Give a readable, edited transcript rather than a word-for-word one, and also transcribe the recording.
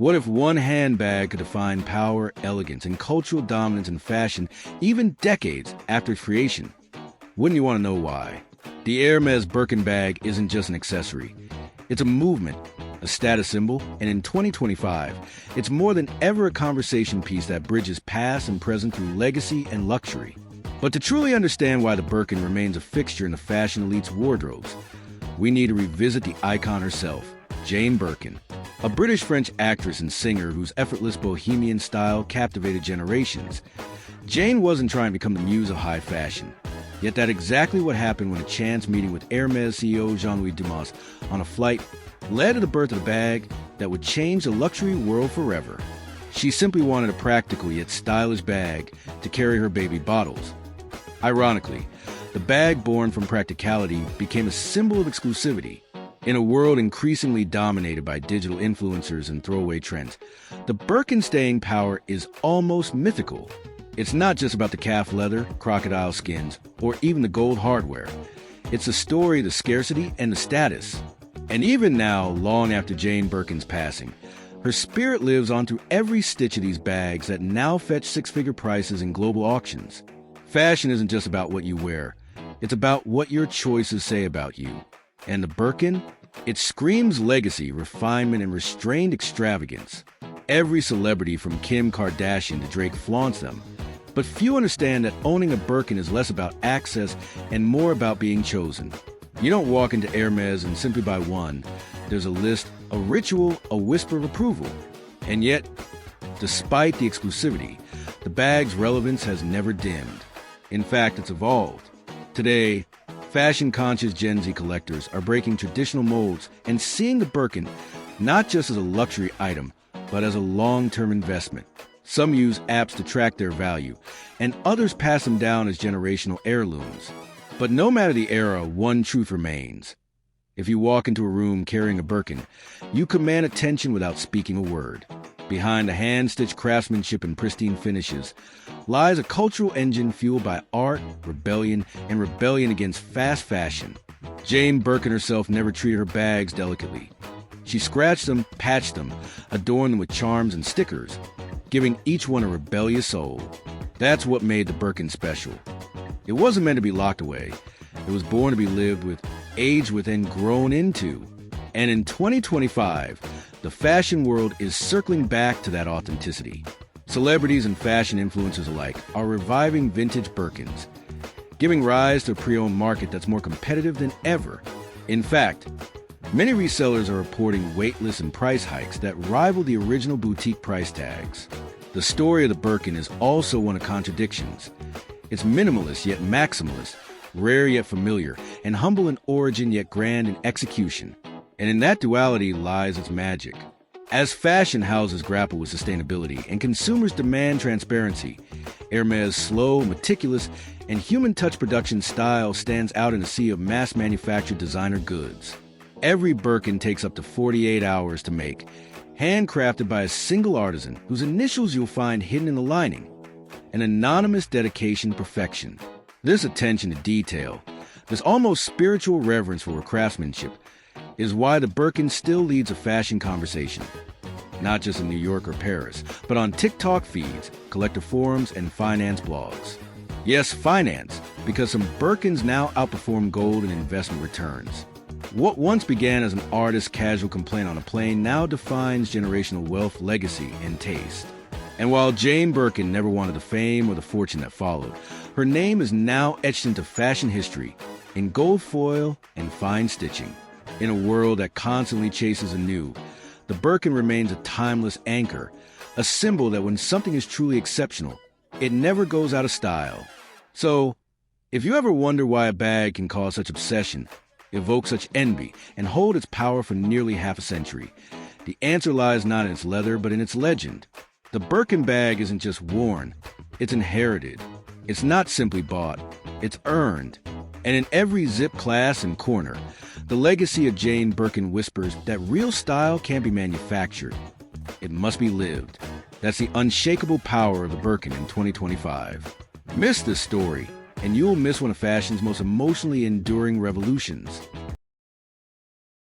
What if one handbag could define power, elegance, and cultural dominance in fashion even decades after its creation? Wouldn't you want to know why? The Hermès Birkin bag isn't just an accessory. It's a movement, a status symbol, and in 2025, it's more than ever a conversation piece that bridges past and present through legacy and luxury. But to truly understand why the Birkin remains a fixture in the fashion elite's wardrobes, we need to revisit the icon herself, Jane Birkin, a British-French actress and singer whose effortless bohemian style captivated generations. Jane wasn't trying to become the muse of high fashion. Yet that's exactly what happened when a chance meeting with Hermès CEO Jean-Louis Dumas on a flight led to the birth of a bag that would change the luxury world forever. She simply wanted a practical yet stylish bag to carry her baby bottles. Ironically, the bag born from practicality became a symbol of exclusivity. In a world increasingly dominated by digital influencers and throwaway trends, the Birkin staying power is almost mythical. It's not just about the calf leather, crocodile skins, or even the gold hardware. It's a story of the scarcity and the status. And even now, long after Jane Birkin's passing, her spirit lives on through every stitch of these bags that now fetch six-figure prices in global auctions. Fashion isn't just about what you wear. It's about what your choices say about you. And the Birkin? It screams legacy, refinement, and restrained extravagance. Every celebrity from Kim Kardashian to Drake flaunts them. But few understand that owning a Birkin is less about access and more about being chosen. You don't walk into Hermès and simply buy one. There's a list, a ritual, a whisper of approval. And yet, despite the exclusivity, the bag's relevance has never dimmed. In fact, it's evolved. Today, fashion-conscious Gen Z collectors are breaking traditional molds and seeing the Birkin not just as a luxury item, but as a long-term investment. Some use apps to track their value, and others pass them down as generational heirlooms. But no matter the era, one truth remains. If you walk into a room carrying a Birkin, you command attention without speaking a word. Behind the hand-stitched craftsmanship and pristine finishes lies a cultural engine fueled by art, rebellion, and rebellion against fast fashion. Jane Birkin herself never treated her bags delicately. She scratched them, patched them, adorned them with charms and stickers, giving each one a rebellious soul. That's what made the Birkin special. It wasn't meant to be locked away. It was born to be lived with, aged with, and grown into. And in 2025, the fashion world is circling back to that authenticity. Celebrities and fashion influencers alike are reviving vintage Birkins, giving rise to a pre-owned market that's more competitive than ever. In fact, many resellers are reporting waitlist and price hikes that rival the original boutique price tags. The story of the Birkin is also one of contradictions. It's minimalist yet maximalist, rare yet familiar, and humble in origin yet grand in execution. And in that duality lies its magic. As fashion houses grapple with sustainability and consumers demand transparency, Hermès' slow, meticulous, and human-touch production style stands out in a sea of mass-manufactured designer goods. Every Birkin takes up to 48 hours to make, handcrafted by a single artisan whose initials you'll find hidden in the lining. An anonymous dedication to perfection. This attention to detail, this almost spiritual reverence for craftsmanship, is why the Birkin still leads a fashion conversation. Not just in New York or Paris, but on TikTok feeds, collector forums, and finance blogs. Yes, finance, because some Birkins now outperform gold in investment returns. What once began as an artist's casual complaint on a plane now defines generational wealth, legacy, and taste. And while Jane Birkin never wanted the fame or the fortune that followed, her name is now etched into fashion history in gold foil and fine stitching. In a world that constantly chases anew, the Birkin remains a timeless anchor, a symbol that when something is truly exceptional, it never goes out of style. So, if you ever wonder why a bag can cause such obsession, evoke such envy, and hold its power for nearly half a century, the answer lies not in its leather, but in its legend. The Birkin bag isn't just worn, it's inherited. It's not simply bought, it's earned. And in every zip, class, and corner, the legacy of Jane Birkin whispers that real style can't be manufactured. It must be lived. That's the unshakable power of the Birkin in 2025. Miss this story, and you'll miss one of fashion's most emotionally enduring revolutions.